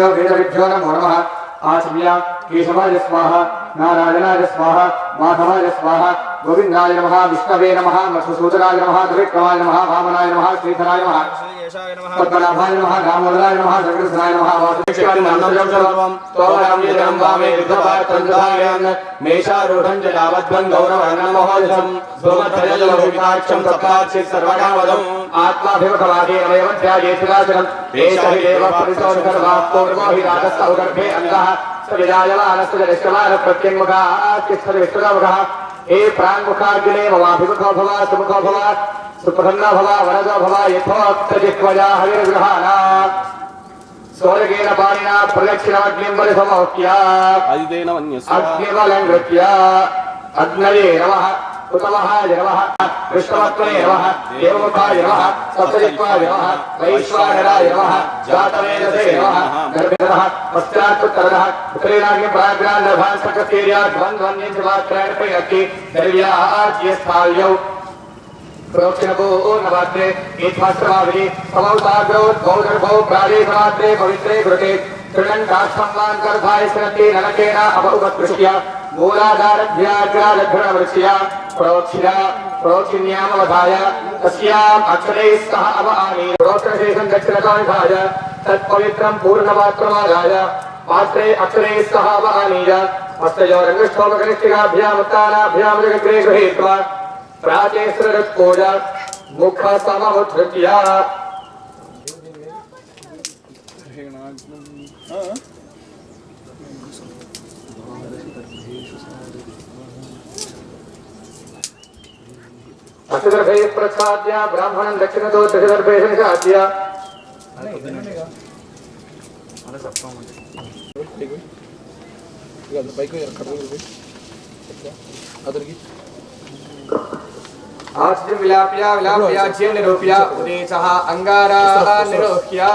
वेदेभ्यो वेदविभ्यो नमो नमः आचम्य केशवाय स्वाहा नारायणाय स्वाहा माधवाय स्वाहा गोविंदाय नमः विष्णवे नमः मधुसूदनाय नमः त्रिविक्रमाय नमः वामनाय नमः श्रीधराय नमः पद्मनाभाय नमः दामोदराय नमः जगदीशाय नमः वासुदेवाय तोमरं यजनं वामे विद्वात्रंजधायन् मेषारूढं च यावद्वं गौरवर्णं महोजसं सोमध्वजलोहिताक्षं सप्ताक्षि सर्वकामदम् आत्माभिमुखवादेनमेव ध्यायेत्सुराचरम् एषः देवः परितोषकर्वास्तोर्मोहि राजस्तौ गर्भे अन्तः सविजायमानस्तुजनिष्कमानः प्रत्यङ्मुखात्तिष्ठतिविष्णुमुखः हे प्राङ्मुखाग्ने ममाभिमुखो भव सुमुखो भव सुप्रसन्नो भव वरदो भव यथोक्तजिह्वया हविर्गृहाणा स्वर्गेण पाणिना प्रदक्षिणाग्निं परिसमोक्त्य अग्निबलं कृत्य अग्नये नमः उत्तमहाय नमः विष्णुवत्वने नमः देवमुखाय नमः सप्तजिह्वाय नमः वैश्वानराय नमः जातवेदसे नमः गर्भिणः पश्चात्तरः उत्तरेणाग्निं प्राग्रान्नभासकस्तेर्याद्वन्द्वन्यं च मात्राणि प्रयति दर्व्याज्यस्थाल्यौ प्रोक्षणभो नवात्रे एत्मात्रमाविधि समौताग्रो गौदर्भो प्रादेशमात्रे पवित्रे कृते त्रिणन्ताक्षम्मान् गर्भाय स्नते ननकेन अपउपदृश्य मूलाधारभ्याग्रालघ्रणवृक्ष्य प्रोक्षिण्यामवधाय तस्याम् अक्षरैः सह अवआनीय प्रोक्षणशेषं दक्षिणतो निधाय तत्पवित्रं पूर्णपात्रमादाय पात्रे अक्षरैः सह अवआनीय हस्तयोरङ्गस्थोपकनिष्ठिकाभ्याम् उत्तानाभ्यां जगग्रे गृहीत्वा प्राचेश्वरपूजा मुख सममुद्धृत्य दशदर्भैः प्रसाद्य ब्राह्मणं दक्षिणतो दशदर्भैः निषाद्य आज्यं विलाप्य विलाप्याज्यं निरूप्य उदेशः अंगाराः निरोह्य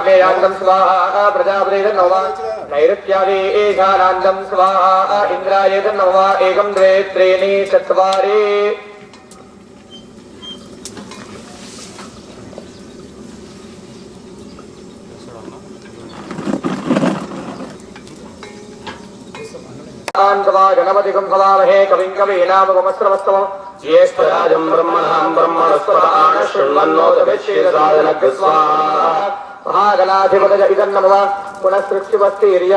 नैरान्तं स्वाहा प्रजापतेः नमः नैऋत्यादि एकानान्तं स्वाहा इंद्राय नमः एकं द्वे त्रीणि चत्वारि गणपतिकं भवामहे कविं कवीनामगमस्रवस्तमं ज्येष्ठराजं ब्रह्मणां ब्रह्मणस्पदान शृण्वन्नोदभिषेकसाधनस्य स्वाहा महागणाधिपतय इदं नमः पुनःसृष्टिवस्तीर्य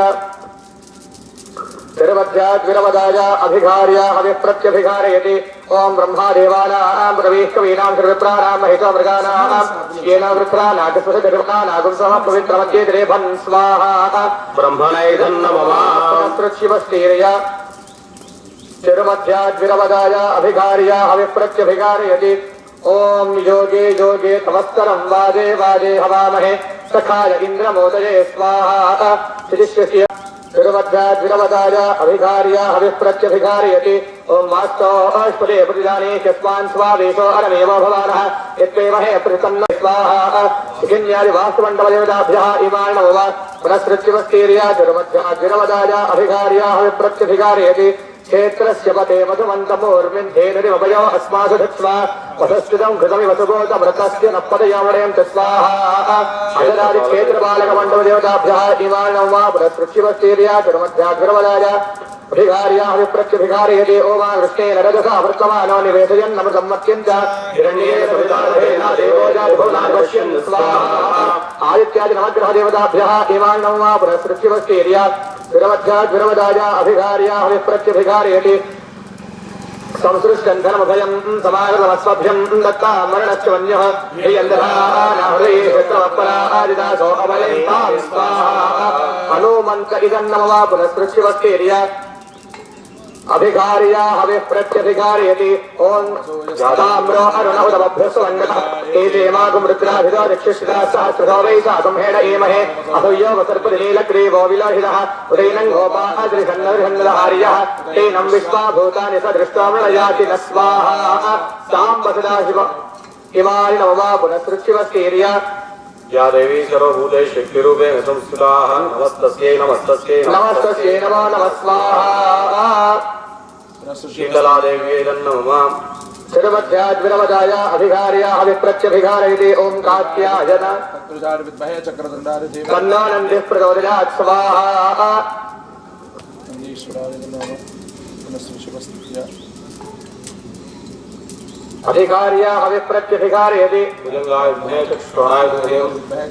तिरुवध्याद्विरवदाय अभिघार्य हविप्रत्यभिघारयति ओं ब्रह्मादेवानां कवीः कवीनां सर्वविप्राणां महिषमृगाणां येन वृत्रानागस्वशतिर्वनानागुं सह पवित्रमध्ये द्रेभन् स्वाहा ब्रह्मणैधं नमः पुनःसृष्टिवस्तीर्य तिरुवध्याद्विरवदाय अभिघार्य हविप्रत्यभिघारयति ओं योगे योगे तमस्तरं वादे वादे हवामहे सखाय इन्द्रमोदये स्वाहा शिशिष्यस्य तिरुवध्याद्विरवदाय अभिघार्य हविप्रत्यभिघारयति ओं मास्तो अष्पदे प्रतिदाने चस्मान् स्वावेशो अरमेव भवानः यत्त्वेमहे प्रसन्न स्वाहा शिखिन्यादि वास्तुमण्डलदेवताभ्यः इमान् नमः पुनःसृष्टिवस्तीर्य तिरुवध्याद्विरवदाय अभिघार्य हविप्रत्यभिघारयति क्षेत्रस्य पते मधुमन्तमूर्मिन्धेनरिवयो अस्मासु धत्स्वा वसस्कृतं घृतमिव सुबोधमृतस्य न पदयामणयं तस्वाहा अजरादिक्षेत्रबालकमण्डलदेवताभ्यः इमान् नमः पुनःसृष्टिवस्तीर्य तिरुवध्याद्विरवदाय अभिघार्य हविप्रत्यभिघारयति ओमा कृष्णेन रजसा वर्तमानो निवेदयन् नमसम्मत्यञ्च हिरण्येन सवितारहेण देवो जातिभुवनागश्यन् स्वाहा आदित्यादि नवग्रहदेवताभ्यः इमान् नमः पुनःसृष्टिवस्तीर्य तिरुवध्याद्विरवदाय अभिघार्य हविप्रत्यभिघारयति संसृष्टन्धनमुभयं समागतमस्मभ्यं दत्ता मरणश्च वन्यः हेयन्दधानाहृदयेश्वरपराजिदासो अवयन्तां स्वाहा हनुमन्त इदं नमः पुनःसृष्टिवस्तीर्य अभिघार्य हविप्रत्यभिघारयति ओं जाताम्रो अरुणौदमभ्यस्वन्नः एतेमागुं रुद्राभिधो दक्षिष्ठा सहस्रधो वै साकं हेड एमहे अहुयो वसर्पदिनीलग्रीवो विलोहितः उदैनं गोपाद्रिषन्नर्हन्नहार्यः तेनं विश्वाभूतानि सदृष्ट्वा मृणयाति न स्वाहा तां वसदाशिव इमानि नमः पुनःसृष्टिवस्तीर्य या देवी सर्वभूते शक्तिरूपेण संस्थिताः नमस्तस्यै नमस्तस्यै नमस्तस्यै नमो नमः स्वाहा शीतला देव्यै नमः चतुमध्याद्विरवदाय अधिकार्या अभिप्रत्यभिकारयति ओम कात्यायन तन्नो नन्दिः प्रचोदयात् स्वाहा अधिकार्या अभिप्रत्यभिकारयति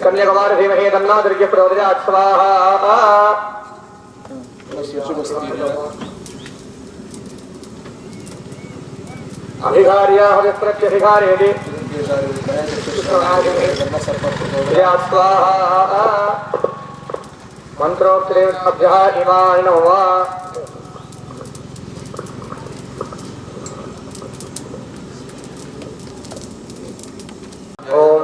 कन्याकुमार धीमहि तन्नो दुर्गे प्रचोदयात् स्वाहा अधिकार्या अभिप्रत्यभिकारयति स्वाहा मंत्रोक्तेभ्यः इमानि नमः ओम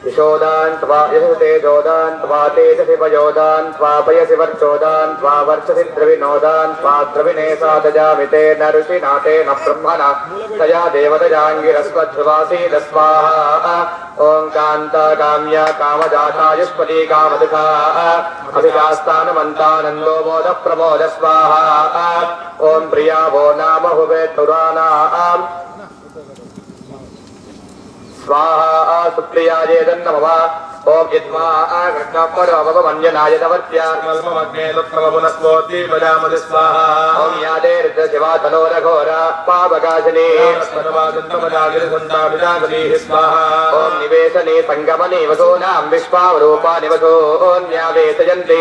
विशोदान त्वा यशते जोदान त्वा तेजसि पयोदान त्वा पयसि वर्चोदान त्वा वर्चसि द्रविनोदान त्वा द्रविणे सादजामिते नरुषि नाते न ब्रह्मणा तया देवतजाङ्गिरस्वध्रुवासी दस्वाहा ओम कान्ता काम्या कामजातायुष्पदी कामदुखा अभिशास्तानमन्तानन्दो मोद प्रमोद स्वाहा ओम प्रिया वो नाम हुवे तुरानाम स्वाहा सुप्रियाये तन्नमः ओम यद्मा कृष्णपरमवमन्यनाय तवर्त्या कल्ममग्ने लुप्तमपुनस्वोति प्रजामति स्वाहा ओम यादे ऋतशिवातनोरघोरा पावकाशिनी स्तनवादन्तमदागिरिसन्ताभिजागतिः स्वाहा ओम निवेशने सङ्गमने वसूनां विश्वावरूपानि वसून्यावेशयन्ति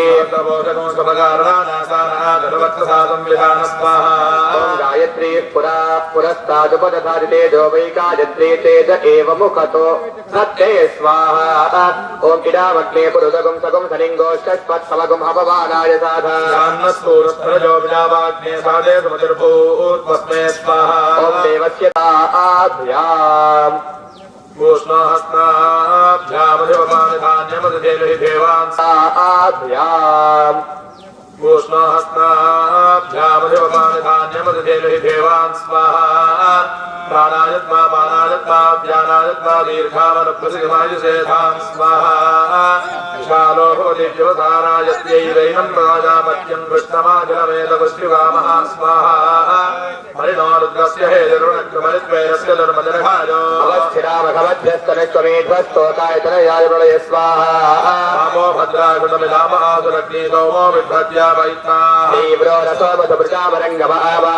ओम गायत्री पुरा पुरस्तादुपदधारितेजो वै गायत्री तेज एव मुखतो सत्ते स्वाहा ओम इडामग्ने पुरुषगुं सगुं सनिंगोष्ठस्पत्समगुं अपवानाय साधा अन्नस्तूरस्थरजो विजावाग्ने साधे समुद्रभूत्वस्मे स्वाहा ओम देवस्य ताभ्याम् भूष्णहस्नाभ्यामधिपमानधान्यमधिदेहि देवान् ताभ्याम् भूष्णहस्नाभ्यामधिपमानधान्यमधिदेहि देवान् स्वाहा प्राणायत्मा पानायत्मा व्यानायत्मा दीर्घावनप्रसिद्धमायुषेधां स्वाहा विशालो भवति व्यवसारायत्यैवैनं राजापत्यं कृष्णमाजलमेतपुष्टिवामः स्वाहा हरिणो रुद्रस्य हेतिरुणक्रमरित्वेरस्य धर्मजनघायो अवस्थिरामघवध्यस्तनश्वमेध्वस्तोतायतनयाय प्रलय स्वाहा रामो भद्राकुटमिलामहासुरग्नि सौमो विभ्रत्या वैत्ना तीव्रो रसोमसुभृजामरङ्गमावा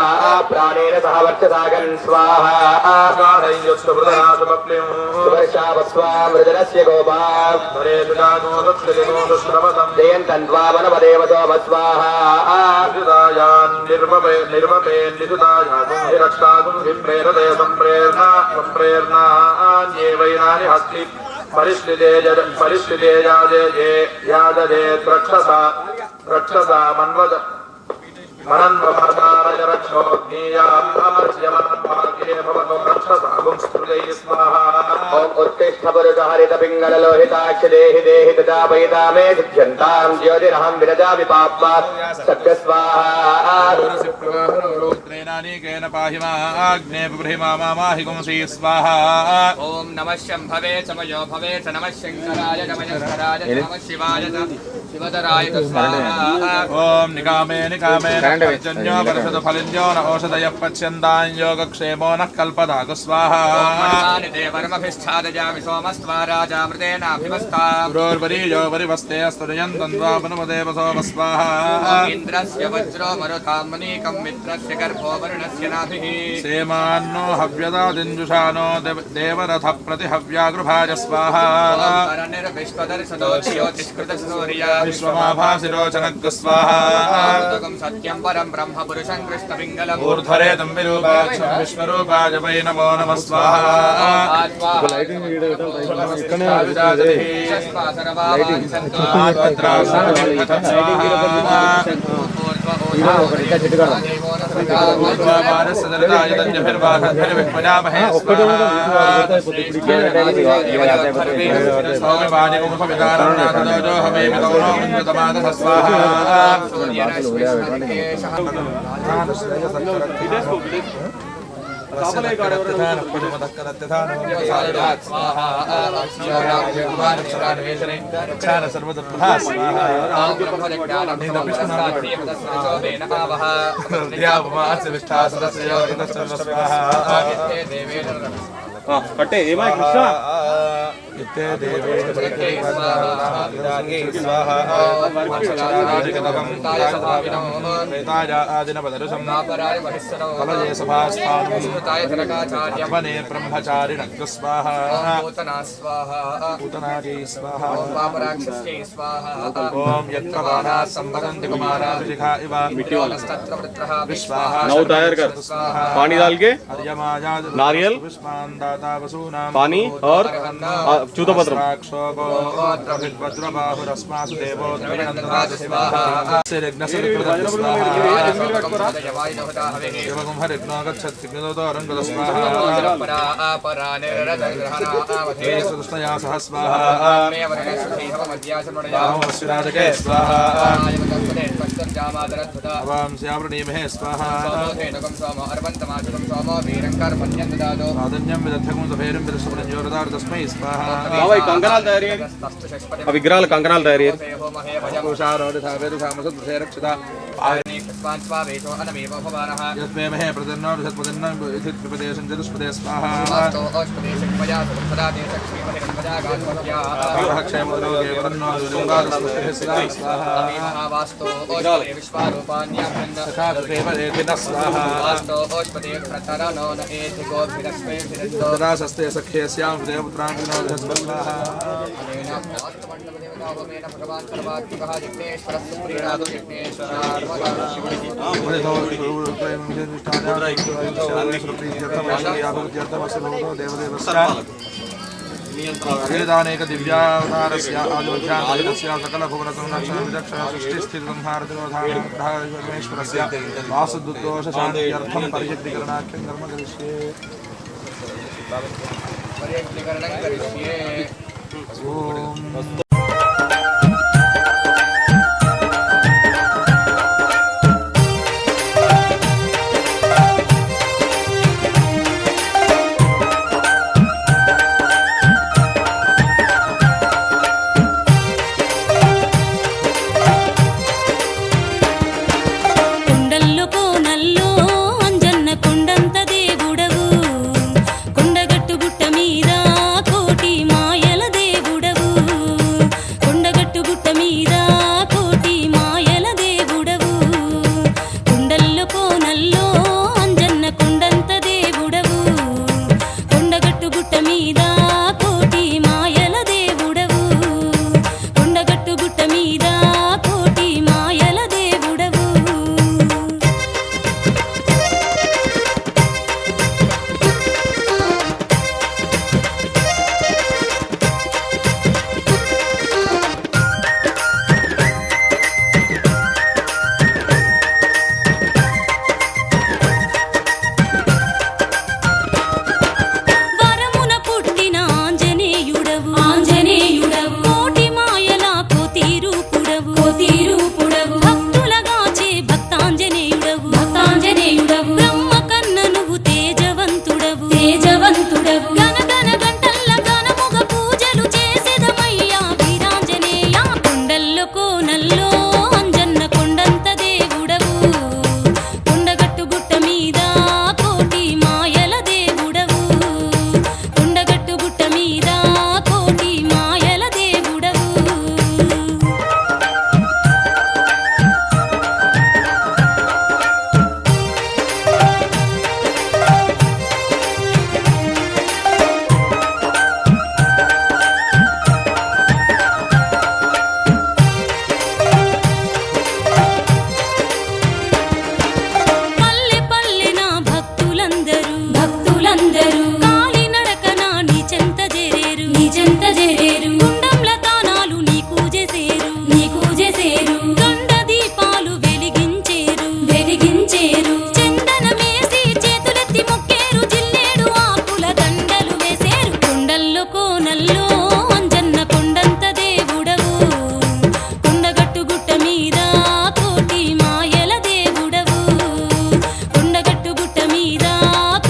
प्राणेन सह वर्चसागन् स्वाहा सुवर्षावस्वामृजनस्य गोपा जयन्तन्त्वावनवदेव सोमस्वाहा निर्ममे सम्प्रेरणा सम्प्रेरणान्येवैनानि हस्ति परिश्लिते याददे रक्षसा मन्वद मनन्वमर्दारय रक्षोऽग्नीयामर्च्यमानं भाग्ये भवतो रक्षसागुं स्मृतैः स्वाहा ओम उत्तिष्ठ पुरुषहरितपिङ्गललोहिताक्ष देहि देहि तदापयिता मे सिद्ध्यन्तां ज्योतिरहं विरजामि पाप्मा सत्य स्वाहा रुद्रेणानीकेन पाहि माग्ने बृहिमामाहि गुंसि स्वाहा ओम नमः शंभवे चमयो भवे च नमः शंकराय नमः शिवाय च शिवधराय च स्वाहा ओम निकामे जन्यो परिषद फलिन्यो न औषधयः पच्यन्तां योगक्षेमो नः कल्पदागु स्वाहा देवर्मभिष्ठादयामि सोमस्त्वा राजामृतेनाभिमस्ता गुरोर्वरीयो वरिवस्ते स्तुजयन्तन्त्वामनुमदेव सोम स्वाहा इन्द्रस्य वज्रो मरुतामनीकं मित्रस्य गर्भो वरुणस्य नाभिः सेमान्नो हव्यदादिञ्जुषानो देवरथ प्रतिहव्यागृभाज स्वाहा विश्वमाभासिरोचनग् स्वाहा सत्यं परं ब्रह्म पुरुषं कृष्णपिङ्गलम् ऊर्ध्वरे तं विरूपाक्षं विश्वरूपाय वै नमो नमः स्वाहा కట్టే ఏమై కృష్ణ इत्ते देवे स्वाहा कलये सभास्थाने ब्रह्मचारिणः स्वाहा पूतनायै स्वाहा ओम यत्कवाना संवदन्ति कुमाराभिषेका इव विश्वाहा नौ तैयार कर पानी डाल के नारियल पानी और चूतपत्र कंकणाल तैयारी विग्रहाल कंकणाल तैयारी वेदानेक दिव्यावतारस्य आयोध्यास्य सकलभुवनसंरक्षण सृष्टिस्थितिसंहारतिरोधारणेश्वरस्य वासुदुर्दोषशान्त्यर्थं परिशुद्धीकरणाख्यं कर्म करिष्ये ओम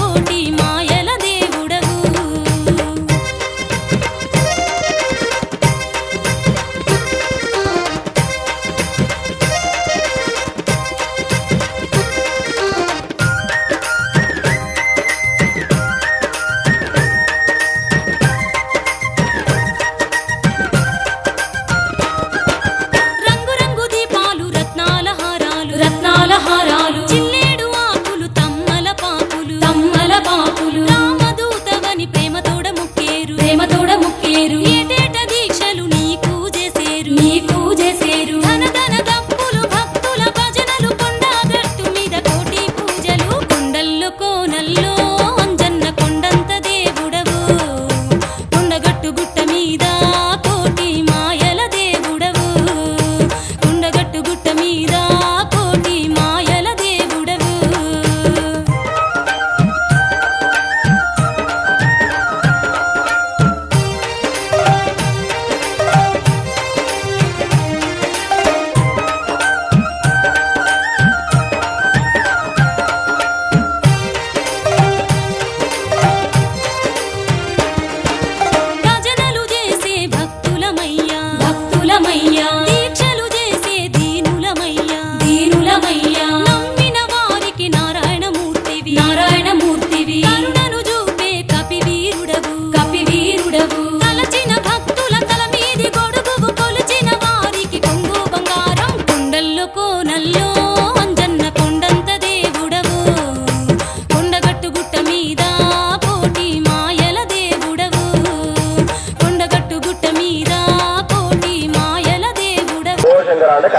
కోటి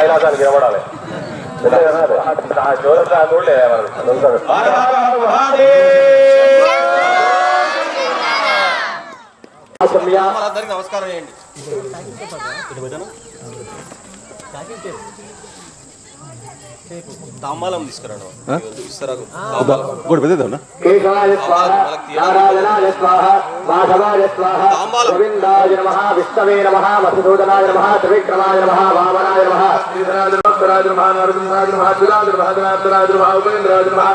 కైలాసానికి నిలబడాలి. చూడలే అందరికి నమస్కారం చేయండి. తాంబాలం తీసుకురాడు ఇస్తారా గుడి పెద్దనా కేశవాయ స్వాహ నారాయణాయ స్వాహ మాధవాయ స్వాహ గోవిందాయ నమః విష్ణవే నమః మధుసూదనాయ నమః త్రివిక్రమాయ నమః వామనాయ నమః శ్రీధరాయ నమః నరసింహాయ నమః దురాయ నమః ధనాయ నమః ఉపేంద్రాయ నమః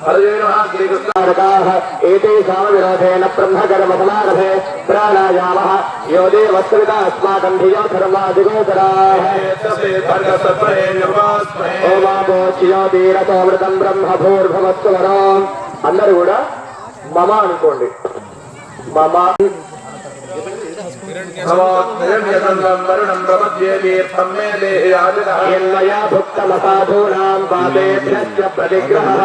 హరే నమః శ్రీకృష్ణారకాః ఏతేషాం విరోధేన బ్రహ్మకర్మసమారభే ప్రాణాయామః యో దేవస్సవితా అస్మాకం ధియో ధర్మాదిగోచరాః ఓమాపోచ్యోతీరసోమృతం బ్రహ్మ భూర్భవస్వరం. అందరూ కూడా మమ అనుకోండి. మమ ఎన్మయా భుక్తమసాధూనాం పాపేభ్యశ్చ ప్రతిగ్రహః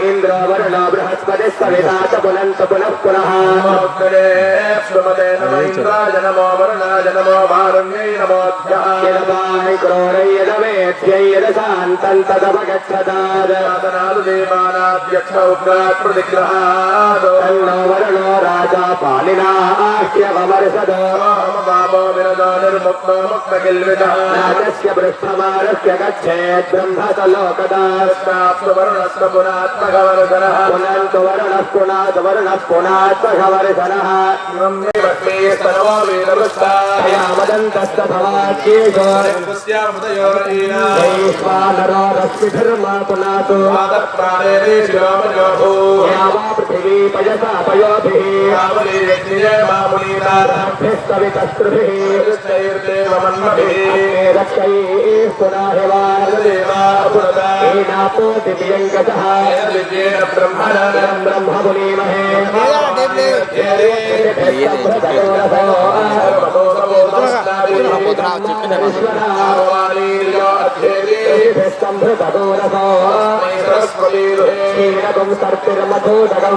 ఇంద్రో వరుణో బృహస్పతిః సవితా చ పునంత పునః పునః. క్రోరయ్యదవేద్యైరశాంతం తదపగచ్చదాదనాదుదేవానాధ్యక్షౌగ్రాత్ప్రతిగ్రహాదో వరుణో రాజా పాలినాహ్యవమర్షదో బాబో విరదో నిర్ముక్తో ముక్తకిల్విదః రాజస్య పృష్ఠమారస్య గచ్ఛేత్ బ్రహ్మసలోకదాస్తాప్తు వరుణస్య పునాత్మకవర్ధనః పునంతు వరుణః పునాతు వరుణః పునాత్మకవర్ధనః యావదంతస్తభవాచ్యేషో వైశ్వానరో రశ్మిధర్మా పునాతు యావా పృథివీ పయసా పయోభిః రక్షైః పునాహివార్దేవాపురదాపోతి ప్రియంకటః బ్రహ్మమునీమహే సర్పిర్మధోదగం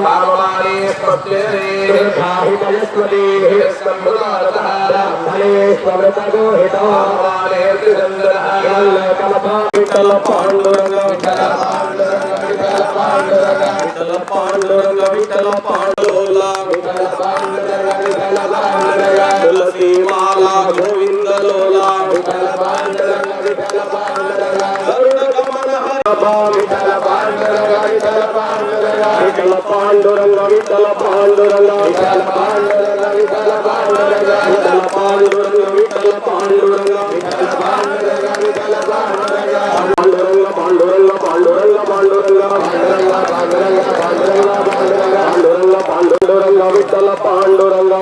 బ్రహ్మణేశ్వృతగోహితో విఠల పాండురంగ విఠల పాండురంగ విఠల పాండులా తులసీ మాలా గోవిందలోలా విఠల పాండురంగ విఠల పాండురంగ విఠల పాండురంగ విఠల పాండురంగ విఠల పాండురంగ విఠల పాండురంగ విఠల పాండురంగ విఠల పాండురంగ విఠల పాండురంగ విఠల పాండురంగ విఠల పాండురంగ విఠల పాండురంగ పాండురంగ పాండురంగ పాండురంగ పాండురంగ పాండురంగ పాండురంగ పాండురంగ పాండురంగ పాండురంగ విఠల పాండురంగ విఠల పాండురంగ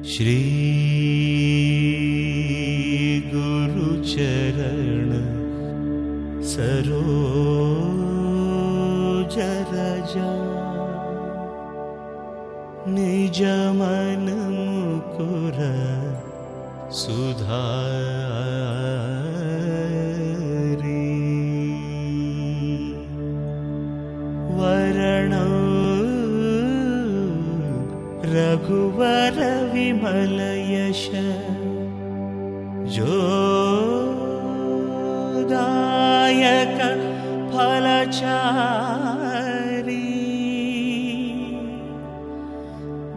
श्री गुरुचरण सरोज रजा निज मन मुकुर सुधारी वरण रघुवर विमल यश जोदायक फलचारी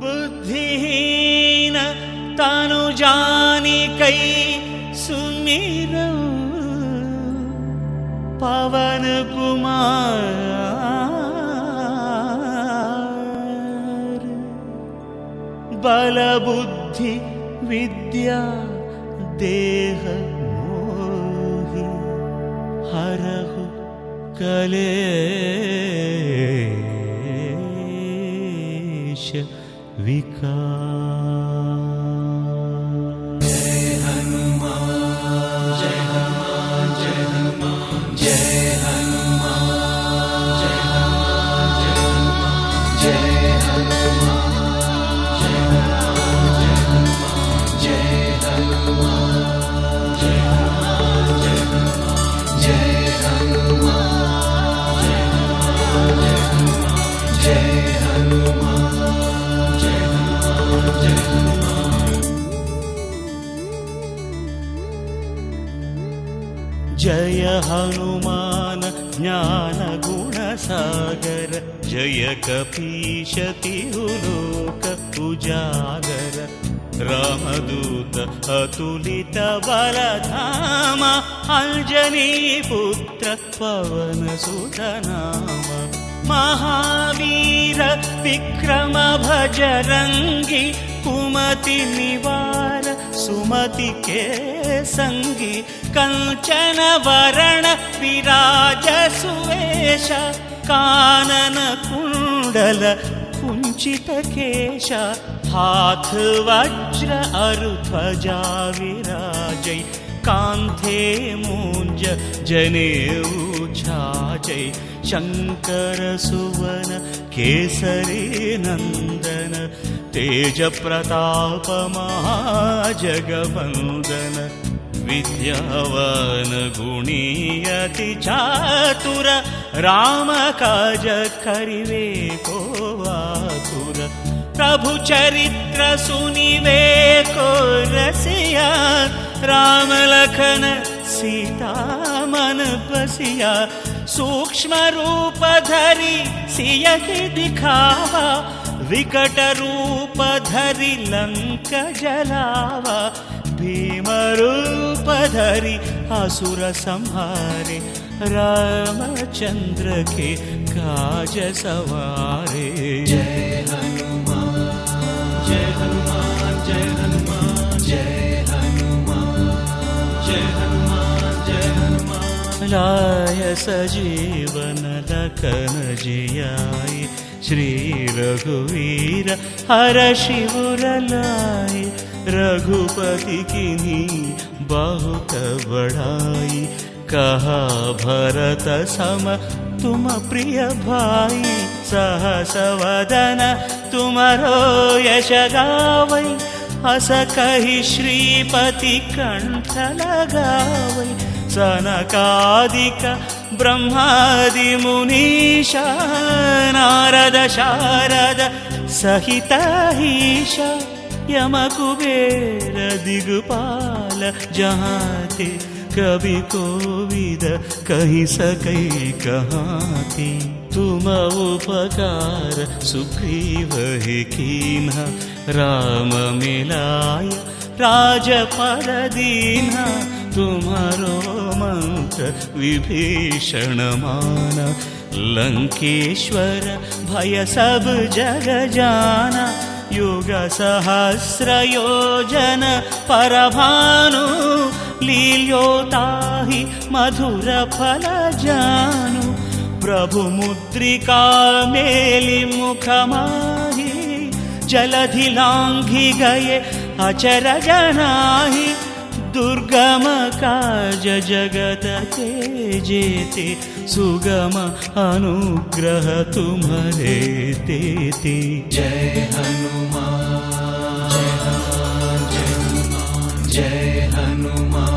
बुद्धिहीन तनु जानिकै सुमिरौ पवन कुमार बल बुद्धि विद्या देह मोहि हरहु कलेश विकार। जय हनुमान जय हनुमान जय हनुमान जय हनुमान जय हनुमान जय हनुमान जय हनुमान हनुमान ज्ञान गुण सागर जय कपीश तिरुलोक उजागर रामदूत अतुलित बलधाम अंजनी पुत्र पवन सुत नाम महावीर विक्रम भजरंगी कुमति निवार सुमति के संगी कंचन वरण विराज सुवेश कानन कुंडल कुंचित केश हाथ वज्र अरुध्वजा विराजै कांधे मूंज जनेऊ छाजै शंकर सुवन केसरी नंदन तेज प्रताप महाजगवंदन विद्यावान गुणी अति चातुर राम काज करिवे को आतुर प्रभु चरित्र सुनिवे को रसिया राम लखन सीता मन बसिया सूक्ष्म रूप धरि सियहि दिखावा विकट रूप धरि लंक जलावा भीम रूप धरि असुर संहारे रामचंद्र के काज सवारे जय हनुमान जय हनुमान जय हनुमान जय हनुमान जय हनुमान जय हनुमान लाय सजीवन लखन जियाय श्री रघुवीर हर शिवर लाय रघुपति किन्हीं बहुत बड़ाई कहा भरत सम तुम प्रिय भाई सहस वदन तुमरो यश गावै अस कहि श्रीपति कंठ लगावै सनकादिक ब्रह्मादि मुनीशा नारद शारद सहित ईशा यम कुबेर दिगपाल जहाते कवि कोविद कहीं सकै कहाते तुम उपकार सुग्रीव ही कीन्हा राम मिलाय राजपद दीन्हा तुम्हारो मंत्र विभीषण माना लंकेश्वर भय सब जग जाना युग सहस्र योजन परभानु लील्योताहि मधुर फल जानु प्रभु मुद्रिका मेलि मुख माहि जलधि लांघि गए अचर जनाहि दुर्गम काज जगत के जेते सुगम अनुग्रह तुम्हारे तेते जय हनुमान जय हनुमान जय हनुमान जय हनुमान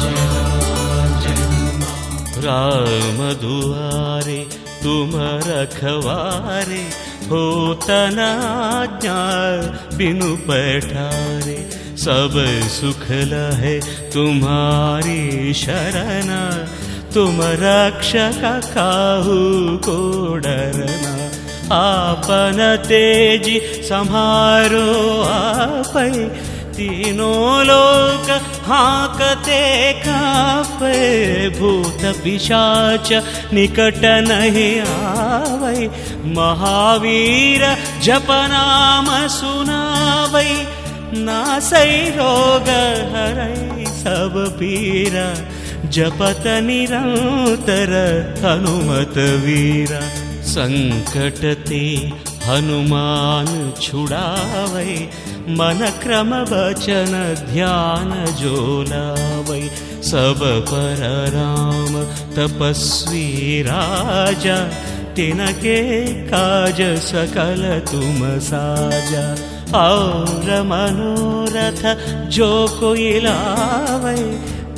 जय हनुमान जय हनुमान राम दुआरे तुम रखवारे होत न आज्ञा बिनु पैठारे सब सुख लहे तुम्हारी शरण तुम रक्षक काहू को डरना आपन तेजी सम्हारो आपै तीनों लोक हाँकते कांपे भूत पिशाच निकट नहीं आवै महावीर जप नाम सुनावै नासै रोग हरै सब पीरा जपत निरंतर हनुमत वीरा संकट ते हनुमान छुड़ावै मन क्रम वचन ध्यान जो लावै सब पर राम तपस्वी राजा तिनके काज सकल तुम साजा और मनोरथ जो कोई लावै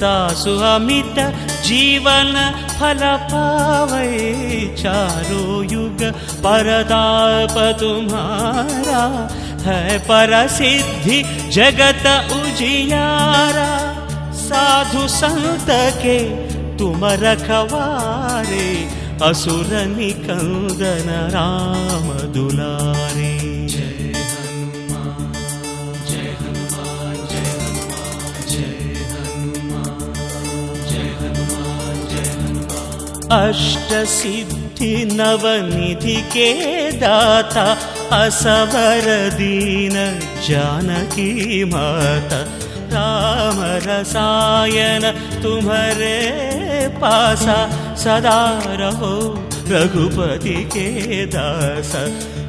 तासु अमित जीवन फल पावै चारो युग परताप तुम्हारा है परसिद्धि जगत उजियारा साधु संत के तुम रखवारे असुर निकंदन राम दुलारे। जय हनुमान जय हनुमान जय हनुमान जय हनुमान जय हनुमान जय हनुमान। अष्ट सिद्धि नवनिधि के दाता असवर दीन जानकी माता। राम रसायन तुम्हारे पासा सदा रहो रघुपति के दास।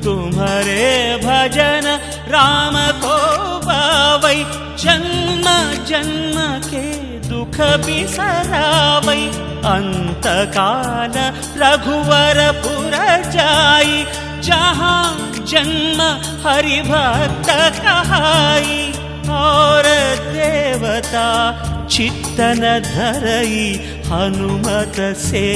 तुम्हारे भजन राम को पावै जन्म जन्म के दुख बिसरावै। अंत काल रघुवर पुर जाई जहाँ जन्म हरि भक्त कहाई। और देवता चित्तन धरई हनुमत से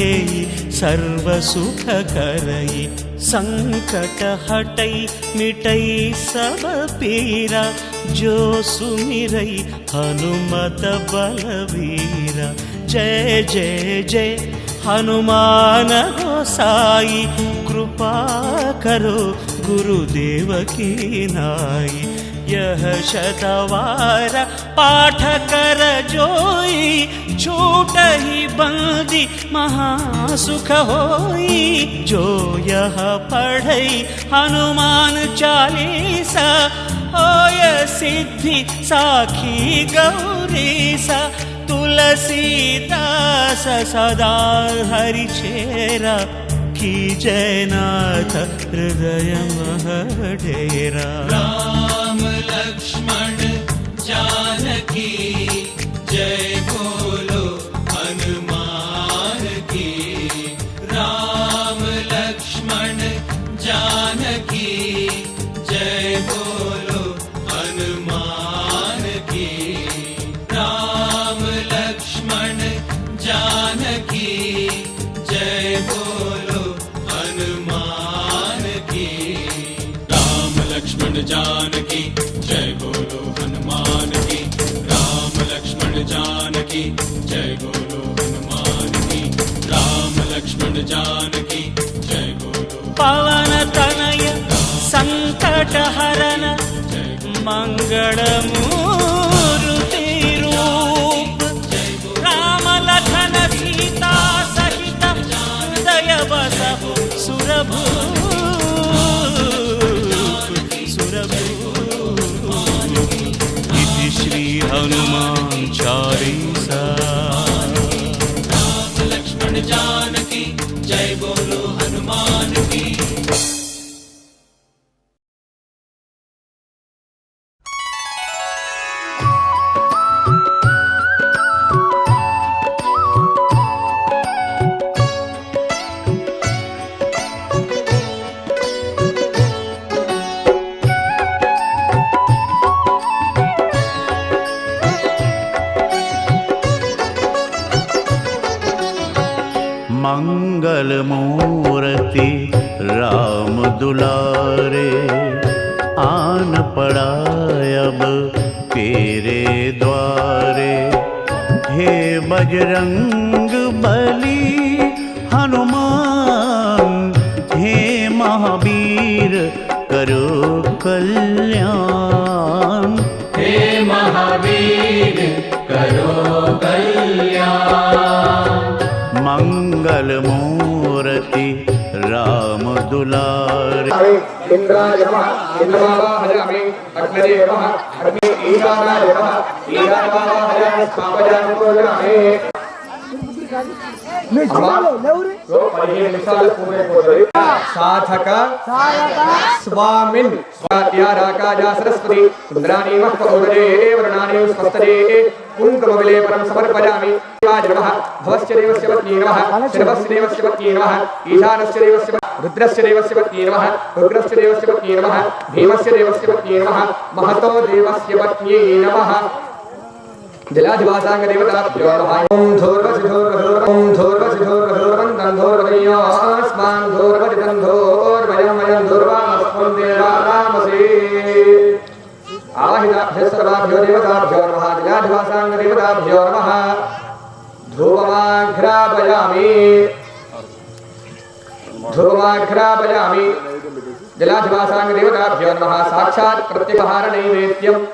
सर्व सुख करई। संकट हटई मिटई सब पीरा जो सुमिरई हनुमत बलवीरा। जय जय जय हनुमान गोसाई कृपा करो गुरुदेव की नाई। यह शतवार पाठ कर जोई छूट ही बंदी महासुख होई। जो यह पढ़ई हनुमान चालीसा होय सिद्धि साखी गौरीसा। तुलसीदास सदा हरि चेरा की जयनाथ हृदय मह डेरा। राम लक्ष्मण जानकी जय बोलो हनुमान की। राम लक्ष्मण जानकी जय बोलो हनुमान की। राम लक्ष्मण जानकी जय बोलो हनुमान की। राम लक्ष्मण जानकी जय बोलो हनुमान की। राम लक्ष्मण जानकी जय बोलो हनुमान की। राम लक्ष्मण जानकी जय बोलो। पवन तनय संकट हरन मंगल मूर्ति रूप। राम लखन सीता सहित हृदय बसहु सुरभूप सुरभूप। इति श्री हनुमान चालीसा। राम लक्ष्मण जानकी जय बोलो हनुमान की। मंगल मूर्ति राम दुलारे आन पड़ा अब तेरे द्वारे। हे बजरंग बली हनुमान हे महावीर करो कल्याण। हे महावीर करो कल्याण। मंगल मूर्ति राम दुलारे। इंद्राय नमः इंद्रवाहयामि। अग्नये नमः अग्नि ईशानाय नमः ईशानाय स्वापजामि। साधक स्वामिन् स्वात्याराकाजा सरस्वती इंद्राणी मह्वोदरे वर्णानि स्वस्तरे कुंकुमविलेपनं समर्पयामि। नमः भवस्य देवस्य पत्नी नमः सर्वस्य देवस्य पत्नी नमः ईशानस्य देवस्य रुद्रस्य देवस्य पत्नी नमः रुद्रस्य देवस्य पत्नी नमः भीमस्य देवस्य पत्नी नमः महतो देवस्य पत्नी नमः। जलाधिवासांग देवताभ्यो नमः। ओम धूर्वसिधूर्वधूर्वं धूर्वसिधूर्वधूर्वं धूर्वयस्मान् धूर्वदितं धूर्वयं वयं धूर्वामस्मं देवानामसे। आवाहिताभ्यः सर्वाभ्यो देवताभ्यो नमः। जलाधिवासांग देवताभ्यो नमः। धूपमाघ्रापयामि धूपमाघ्रापयामि जलाधिवासांग देवताभ्यो नमः साक्षात् प्रत्यपहार नैवेद्यम्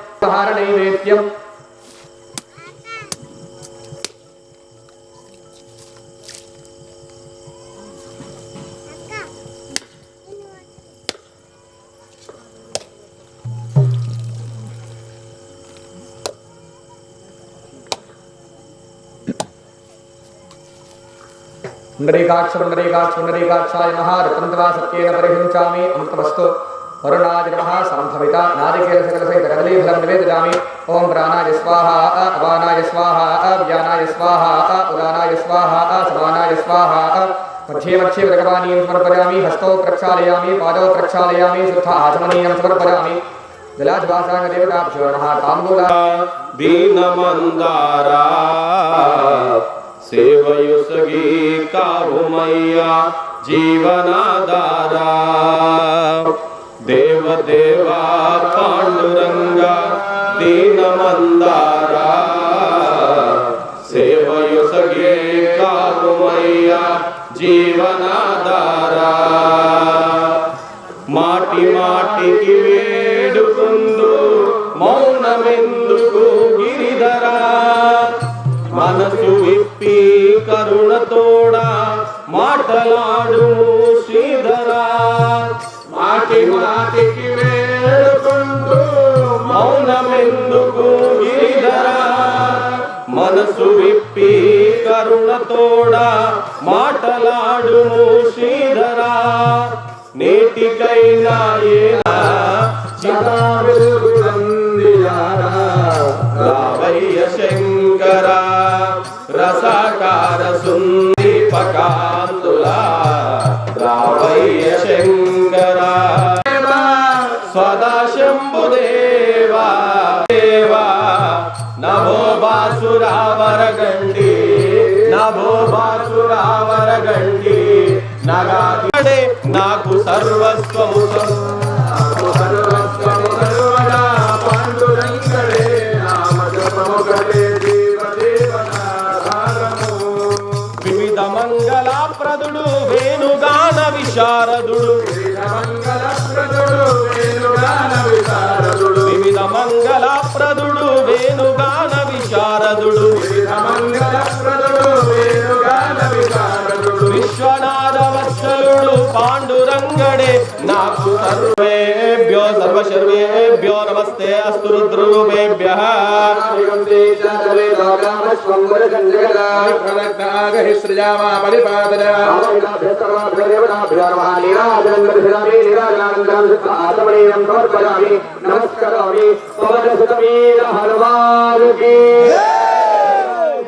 पुण्डरीकाक्षाय नमः रत्नतवा सत्येन परिहिंचामि अमृतमस्तु वरुणाय नमः संभविता नारिकेलसकलसहित कदलीफलं निवेदयामि ओम प्राणाय स्वाहा अपानाय स्वाहा व्यानाय स्वाहा उदानाय स्वाहा समानाय स्वाहा मध्ये मध्ये भगवानीं समर्पयामि हस्तौ प्रक्षालयामि पादौ प्रक्षालयामि शुद्ध आचमनीयं समर्पयामि जलाधिवासांग देवताभ्यो नमः ताम्बूला दीनमंदारा सेवयुसगी कारुमय्या जीवनाधारा देव देवा पांडुरंगा दीनमंदारा सेवयुसगी कारुमय्या जीवनाधारा माटी माटी की वेडुकुंदु मौनमेंदुकु गिरिधरा మనసు విప్పి కరుణతోడా మాటలాడుము శ్రీధరా మాటి మాటికి వేడుకుంటూ మౌనమెందుకు గిరిధరా మనసు విప్పి కరుణతోడా మాటలాడుము శ్రీధరా నేటికైనా ఏనా చితా వెలుగునందియారా రావయ్య శంకరా రసకార సుందీపకాంతులా రావయ్య శంకరా సదాశంభుదేవా దేవా నభో బాసురావరగండి నభో బాసురావరగండి నగాడే నాకు సర్వస్వము సర్వదా పాండురంగడే నామజపముగడే వివిధ మంగళప్రదుడు వేణుగాన విశారదుడు వివిధ మంగళప్రదుడు వేణుగాన విశారదుడు విశ్వనాథ వత్సలుడు పాండురంగడే నాకు సర్వేభ్యో సర్వశర్వేభ్యో నమస్తే అస్తు రుద్రరూపేభ్యః నమస్కారామి పవనసుతమీర హనుమాన్ కీ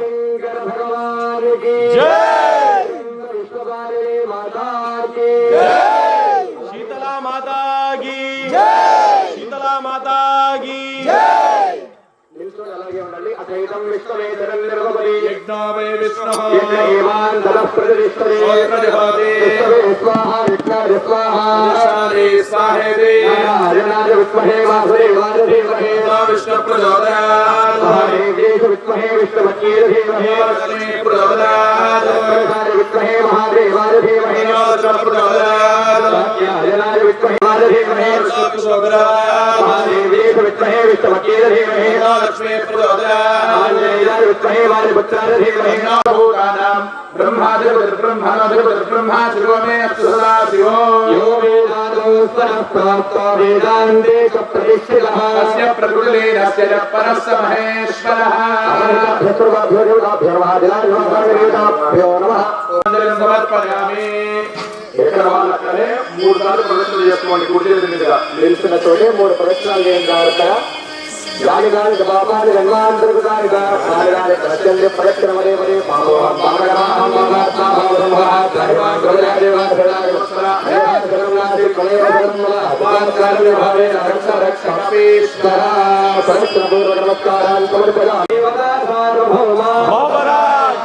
శంకర భగవాన్ కీ జై విశ్వకారిణి మాతా కీ జై శీతలా మాతా కీ జై శీతలా మాతా కీ జై అలాగే ఉండండి అద్వైతం విశ్వవేదనం నిర్వపది యజ్ఞావే విష్ణుః యజ్ఞేవాన్ తలప్రతిష్ఠతే ప్రజాపతి స్వాహా విష్ణు స్వాహా శారీ స్వాహేతి నారాయణాయ విద్మహే వాసుదేవాయ ధీమహి విష్ణు ప్రచోదయాత్ మహాదేవేశ విద్మహే విష్ణుపత్యే ధీమహి లక్ష్మీ ప్రచోదయాత్ విద్మహే మహాదేవాయ ధీమహి విష్ణు ప్రచోదయాత్ నారాయణాయ విద్మహే ధీమహి ప్రచోదయాత్ మహాదేవేశ విద్మహే విష్ణుపత్యే ధీమహి లక్ష్మీ ప్రచోదయాత్ ఆంజనేయాయ విద్మహే వాయుపుత్రాయ ధీమహి భూతానాం బ్రహ్మాధిపతి బ్రహ్మణోధిపతి బ్రహ్మా శివమే అస్తు సదా శివో యో వేదాదో సరస్ప్రాప్తో వేదాంతే చ ప్రతిష్ఠితః తస్య ప్రకృతిరస్య చ పరస్య మహేశ్వరః అందరం సమర్పయామి. ఎక్కడ వాళ్ళక్కడే 3 సార్లు ప్రదక్షిణ చేసుకోండి. కుడి చేతి మీదుగా నిలుస్తున్న చోటే 3 ప్రదక్షిణాలు చేయండి. జాగ్రత్త యానిగాని బాబాని రంగాంతర్గాని గాని ప్రత్యంత ప్రదక్షిణ వదే వదే పామోహం పామగమాహం మామాత్మా భావబ్రహ్మః దైవాన్ ప్రజాదేవాన్ ప్రజాగోస్మర జగన్నాథి కళేవజన్మల అపాకార్య భావేన రక్ష రక్ష ఈశ్వర ప్రదక్షిణ పూర్వ నమస్కారాన్ సమర్పయామి. దేవతా సార్వభౌమ భోగరాజ్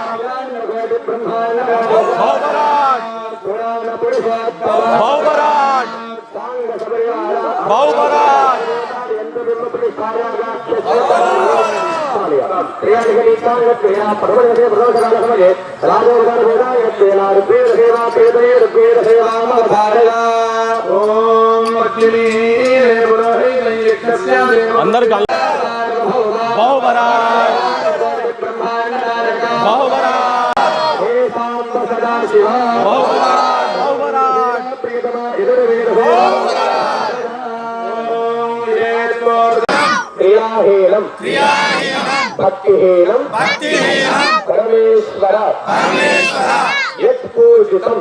బ్రహ్మాండ భోగరాజ్ పురాణ పురుషోత్తమ భోగరాజ్ సాంగ సపరివార భోగరాజ్ ఎంత బింబ ప్రతిష్ఠాయాగా అందరు బాహుబరా బాహుబరా క్రియాహీనం భక్తిహీనం పరమేశ్వర యత్పూజితం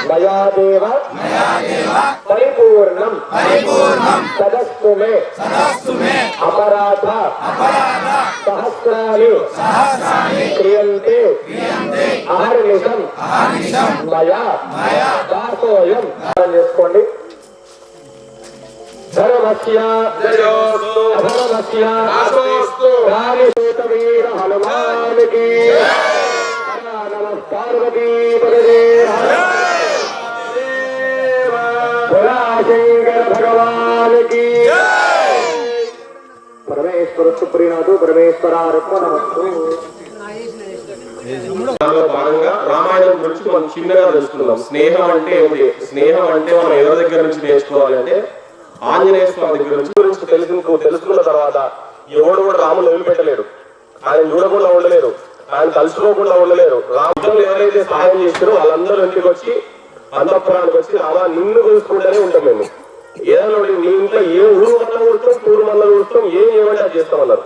మయా దేవ పరిపూర్ణం తదస్తు మే అపరాధ సహస్రాణి క్రియంతే అహర్నిశం మయా దాసోయం చేసుకోండి. ధర్మస్య అధర్మస్య రామేశ్వర హనుమానికి పార్వతీ శంకర భగవానికి పరమేశ్వర సుప్రీనాథు పరమేశ్వరార్పణమస్తు. దానిలో భాగంగా రామాయణం గురించి మనం చిన్నగా తెలుసుకుందాం. స్నేహం అంటే ఏమిటి? స్నేహం అంటే మనం ఎవరి దగ్గర నుంచి నేర్చుకోవాలి అంటే ఆంజనేయ స్వామి దగ్గర గురించి తెలుసుకున్న తర్వాత ఎవడు కూడా రాముని వదిలిపెట్టలేరు, ఆయన చూడకుండా ఉండలేరు, ఆయన తలుచుకోకుండా ఉండలేరు. రాములు ఎవరైతే సహాయం చేస్తారో వాళ్ళందరూ ఇంటికి వచ్చి అంతఃపురానికి వచ్చి రామా నిన్ను చూసుకుంటూనే ఉంటాం మేము. ఏదో మీ ఇంట్లో ఏ ఊరు మల్ల కూర్చోం, తూరు మల్ల కూర్చోం, ఏమంటే అది చేస్తామన్నారు.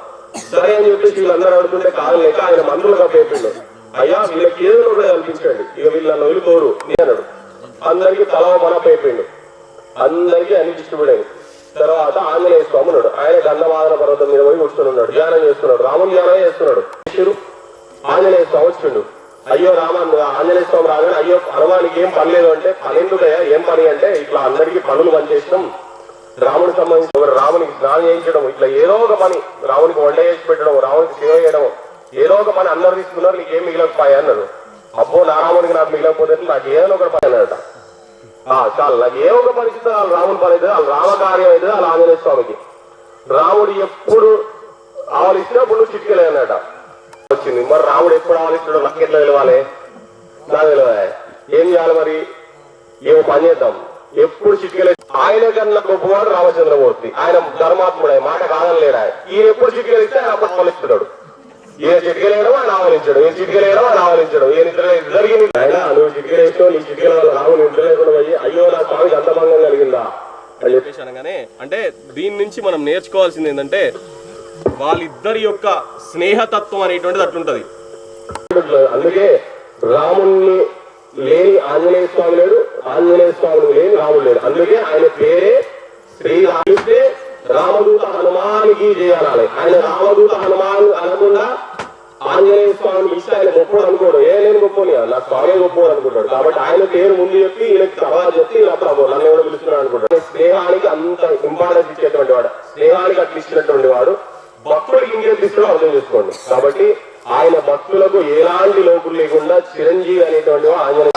సరే అని చెప్పేసి వీళ్ళందరూ అడుగుతుంటే కాదు లేక ఆయన మంత్రులుగా పేపిండు. అయ్యా వీళ్ళకి ఏదో కూడా కల్పించండి, ఇక వీళ్ళని వదిలిపోరు అన్నాడు. అందరికీ తల మన పేపిండు, అందరికీ అన్ని డిస్ట్రిబ్యూట్ తర్వాత ఆంజనేయ స్వామి ఉన్నాడు. ఆయన గంధమాదన పర్వతం మీద పోయి కూర్చొని ఉన్నాడు, ధ్యానం చేస్తున్నాడు, రాముని ధ్యానం చేస్తున్నాడు. ఆంజనేయ స్వామి వచ్చిండు. అయ్యో ఆంజనేయ స్వామి రాగానే అయ్యో హనుమానికి ఏం పని లేదు అంటే, పని ఎందుకయ్యా ఏం పని అంటే, ఇట్లా అందరికీ పనులు పనిచేసినాం, రాముడికి సంబంధించి రామునికి స్నానం చేయించడం, ఇట్లా ఏదో ఒక పని, రామునికి వంట చేసి పెట్టడం, రామునికి సేవ చేయడం, ఏదో ఒక పని అందరు తీసుకున్నారు, నీకేం మిగిలకపోయా అన్నాడు. అబ్బో నా రామునికి నాకు మిగిలకపోతే నాకు ఏదో ఒక పని అన్నాడట. చాలు నాకు ఏ ఒక పరిస్థితి వాళ్ళు రాముని పని అయితే వాళ్ళు రామకార్యం అయితే వాళ్ళు ఆంజనేయ స్వామికి. రాముడు ఎప్పుడు ఆవలిచ్చినప్పుడు నువ్వు చిటికెళ్ళానట వచ్చింది. మరి రాముడు ఎప్పుడు ఆవలిస్తున్నాడు నాకు ఎట్లా తెలవాలి? నాకు తెలియదా? ఏం చేయాలి మరి? ఏమో పని చేద్దాం. ఎప్పుడు చిటికెళ్ళ ఆయన కన్నా గొప్పవాడు రామచంద్రమూర్తి, ఆయన ధర్మాత్ముడే, మాట కాదనలేడా. ఈయన ఎప్పుడు చిటికెళ్ళిస్తే ఆయన అప్పుడు ఆవలిస్తున్నాడు. ఈయన చిటికెళ్ళడం ఆయన ఆవలించడం, ఈయన చిటికెళ్ళడం ఆయన ఆవలించడం. ఈయన జరిగింది ఆయన నువ్వు చిటికెళ్ళేసావు, నీ చిటికెల వల్ల రాముడు నిద్ర లేకుండా పోయి అయ్యో నా స్వామికి అంతభంగం కలిగిందా అని చెప్పేసి అనగానే, అంటే దీని నుంచి మనం నేర్చుకోవాల్సింది ఏంటంటే వాళ్ళిద్దరి యొక్క స్నేహతత్వం అనేటువంటిది అట్లుంటది. అందుకే రాముణ్ణి లేని ఆంజనేయ స్వామి లేడు, ఆంజనేయ స్వామిని లేని రాముడు లేడు. అందుకే ఆయన పేరే శ్రీరాముడితే రామదూత హనుమానికి చేయాలి. ఆయన రామదూత హనుమాన్ అనకుండా ఆంజనేయ స్వామి ఇస్తే ఆయన గొప్పడు అనుకోడు. నేను గొప్పని నా స్వామి గొప్పడు అనుకుంటాడు. కాబట్టి ఆయన పేరు ముందు చెప్పి ఈయనకి తర్వాత చెప్పి అప్పుడు నన్ను ఎవరు పిలుస్తున్నాడు అనుకుంటాడు. స్నేహానికి అంత ఇంపార్టెన్స్ ఇచ్చేటువంటి వాడు, స్నేహానికి అట్లా ఇచ్చినటువంటి వాడు భక్తుడికి ఇంకేం తీసుకుని అర్థం చేసుకోండి. కాబట్టి ఆయన భక్తులకు ఎలాంటి లోపులు లేకుండా చిరంజీవి అనేటువంటి ఆంజనేయ.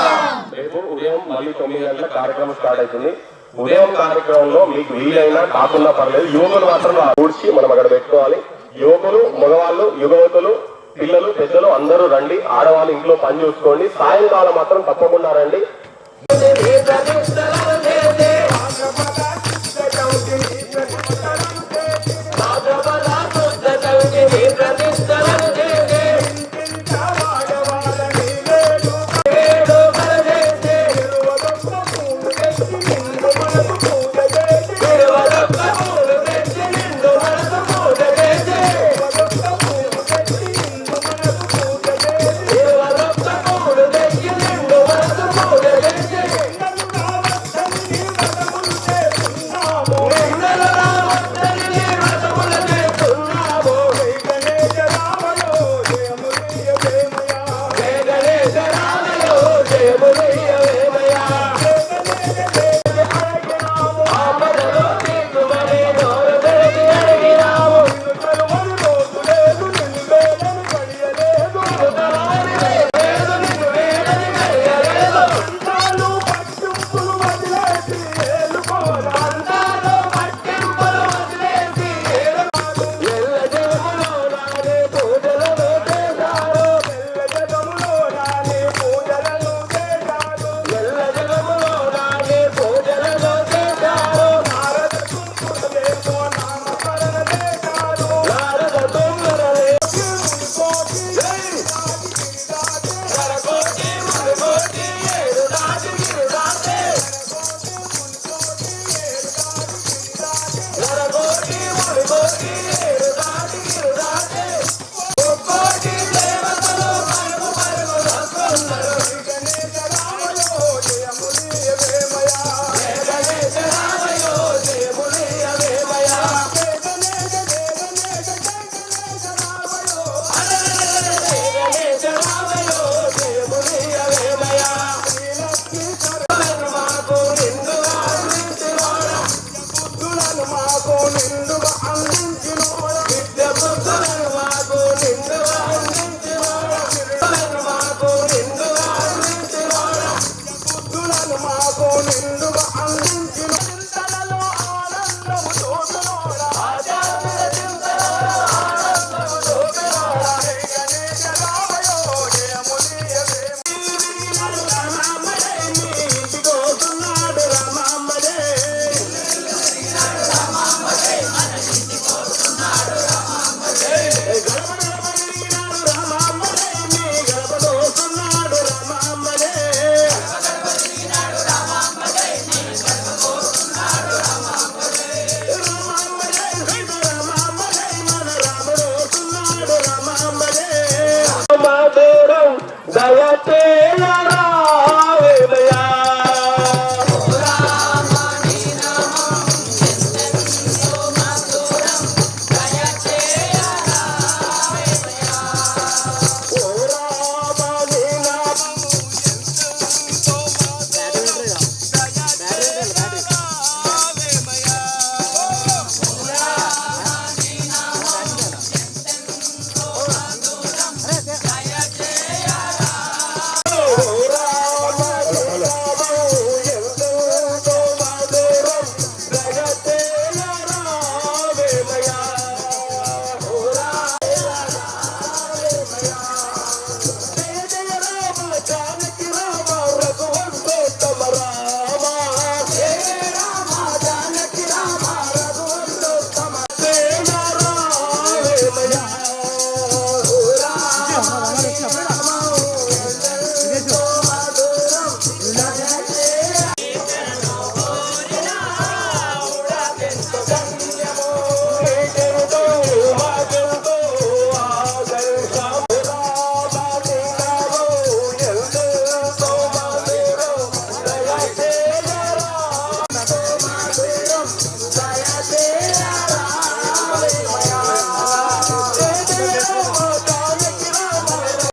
రేపు ఉదయం మళ్ళీ 9 గంటల కార్యక్రమం స్టార్ట్ అవుతుంది. ఉదయం కార్యక్రమంలో మీకు వీలైనా కాకుండా పర్లేదు, యువకులు మాత్రం కూర్చి మనం అక్కడ పెట్టుకోవాలి. యువకులు, మగవాళ్ళు, యువతులు, పిల్లలు, పెద్దలు అందరూ రండి. ఆడవాళ్ళు ఇంట్లో పని చూసుకోండి. సాయంకాలం మాత్రం తప్పకుండా రండి.